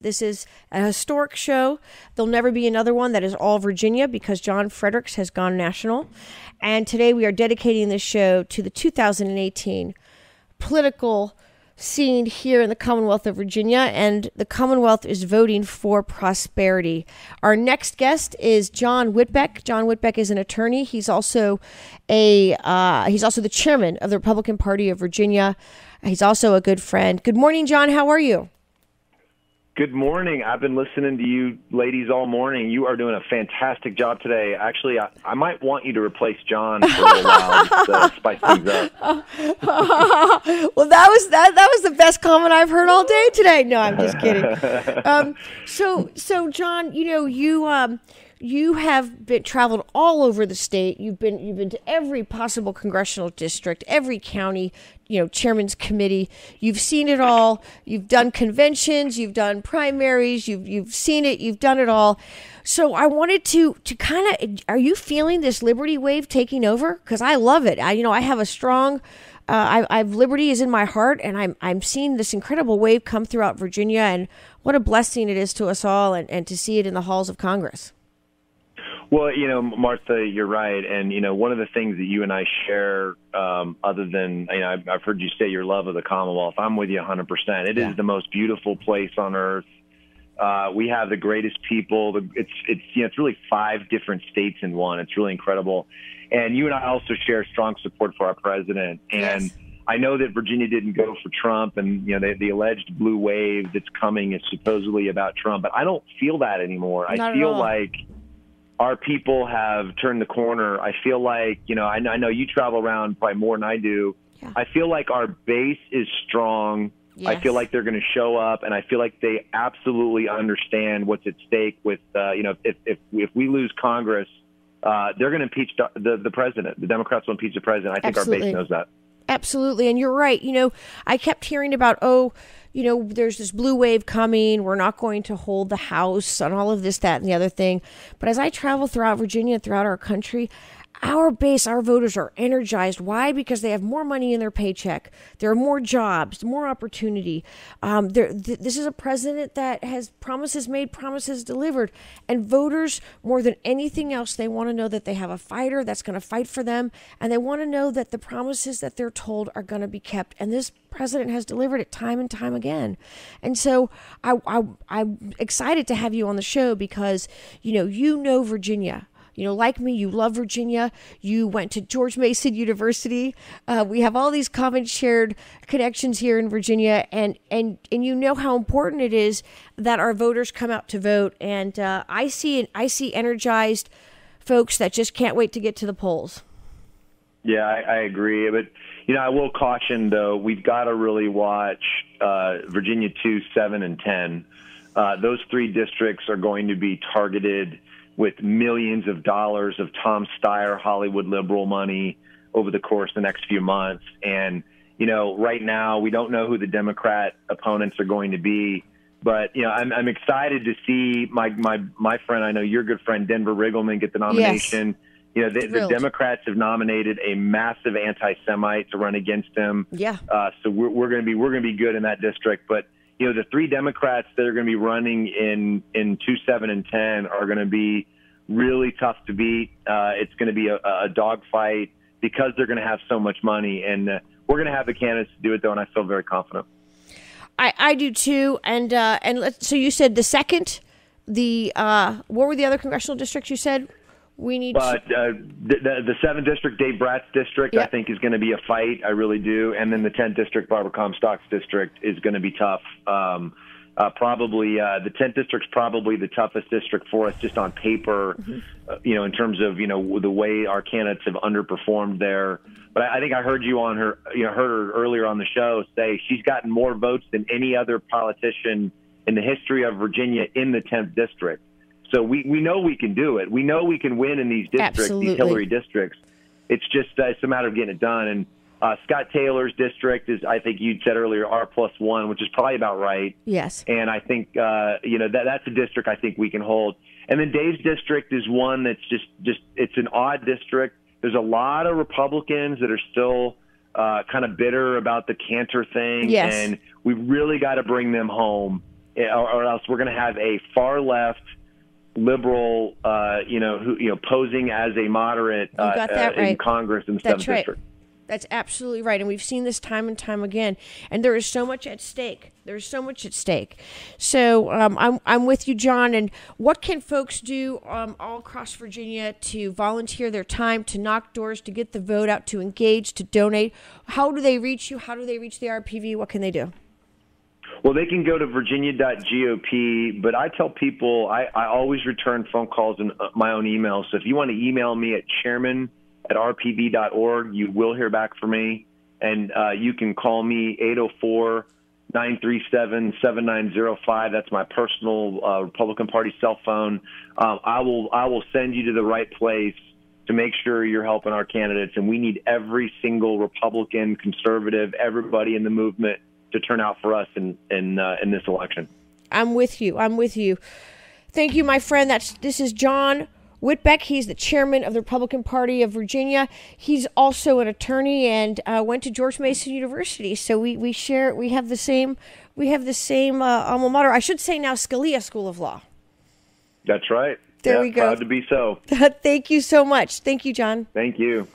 This is a historic show. There'll never be another one that is all Virginia because John Fredericks has gone national. And today we are dedicating this show to the 2018 political scene here in the Commonwealth of Virginia, and the Commonwealth is voting for prosperity. Our next guest is John Whitbeck. John Whitbeck is an attorney. He's also the chairman of the Republican Party of Virginia. He's also a good friend. Good morning, John. How are you? Good morning. I've been listening to you ladies all morning. You are doing a fantastic job today. Actually, I might want you to replace John for a little while just to spice things up. Well, that was the best comment I've heard all day today. No, I'm just kidding. So John, you have traveled all over the state. You've been to every possible congressional district, every county, chairman's committee. You've seen it all. You've done conventions. You've done primaries. You've seen it. You've done it all. So I wanted to kind of, are you feeling this liberty wave taking over? Because I love it. I have a strong, I've liberty is in my heart, and I'm seeing this incredible wave come throughout Virginia, and what a blessing it is to us all, and to see it in the halls of Congress. Well, Martha, you're right. And, one of the things that you and I share, other than, I've heard you say your love of the Commonwealth. I'm with you 100%. It is the most beautiful place on earth. We have the greatest people. It's really 5 different states in one. It's really incredible. And you and I also share strong support for our president. And yes. I know that Virginia didn't go for Trump, and, the alleged blue wave that's coming is supposedly about Trump. But I don't feel that anymore. I feel like our people have turned the corner. I feel like, I know you travel around probably more than I do. Yeah. I feel like our base is strong. Yes. I feel like they're going to show up, and I feel like they absolutely understand what's at stake with, if we lose Congress, they're going to impeach the president. The Democrats will impeach the president. I think Absolutely. Our base knows that. Absolutely. And you're right. I kept hearing about, there's this blue wave coming. We're not going to hold the House and all of this, that, and the other thing. But as I travel throughout Virginia, throughout our country, our base, our voters are energized. Why? Because they have more money in their paycheck. There are more jobs, more opportunity. This is a president that has promises made, promises delivered. And voters, more than anything else, they want to know that they have a fighter that's going to fight for them. And they want to know that the promises that they're told are going to be kept. And this president has delivered it time and time again. And so I'm excited to have you on the show because, you know Virginia. Like me, you love Virginia. You went to George Mason University. We have all these common shared connections here in Virginia, and you know how important it is that our voters come out to vote. And I see energized folks that just can't wait to get to the polls. Yeah, I agree. But I will caution though, we've got to really watch Virginia 2, 7, and 10. Those 3 districts are going to be targeted with millions of dollars of Tom Steyer Hollywood liberal money over the course of the next few months. And, right now we don't know who the Democrat opponents are going to be. But, I'm excited to see my friend, I know your good friend, Denver Riggleman, get the nomination. Yes. The Democrats have nominated a massive anti-Semite to run against them. Yeah. So we're going to be good in that district. But, the 3 Democrats that are going to be running in 2, 7, and 10 are going to be really tough to beat. It's going to be a dogfight because they're going to have so much money. And we're going to have the candidates to do it, though, and I feel very confident. I do, too. And so you said the second, what were the other congressional districts you said? We need the 7th district, Dave Bratt's district, yep. I think is going to be a fight. I really do. And then the 10th district, Barbara Comstock's district, is going to be tough. Probably the 10th district's probably the toughest district for us just on paper, mm-hmm. In terms of, the way our candidates have underperformed there. But I think I heard you on heard her earlier on the show say she's gotten more votes than any other politician in the history of Virginia in the 10th district. So we know we can do it. We know we can win in these districts, Absolutely. These Hillary districts. It's just it's a matter of getting it done. And Scott Taylor's district is, I think you said earlier, R+1, which is probably about right. Yes. And I think that's a district I think we can hold. And then Dave's district is one that's just it's an odd district. There's a lot of Republicans that are still kind of bitter about the Cantor thing, yes. and we really got to bring them home. or else we're going to have a far left liberal, posing as a moderate in Congress in 7th District. That's absolutely right. And we've seen this time and time again. And there is so much at stake. There's so much at stake. So I'm with you, John. And what can folks do all across Virginia to volunteer their time, to knock doors, to get the vote out, to engage, to donate? How do they reach you? How do they reach the RPV? What can they do? Well, they can go to virginia.gop, but I tell people I always return phone calls and my own emails. So if you want to email me at chairman@rpv.org, you will hear back from me. And you can call me 804-937-7905. That's my personal Republican Party cell phone. I will send you to the right place to make sure you're helping our candidates. And we need every single Republican, conservative, everybody in the movement to turn out for us in this election. I'm with you. Thank you, my friend. This is John Whitbeck. He's the chairman of the Republican Party of Virginia. He's also an attorney and went to George Mason University. So we have the same alma mater. I should say now Scalia School of Law. That's right. There we go. Proud to be so. Thank you so much. Thank you, John. Thank you.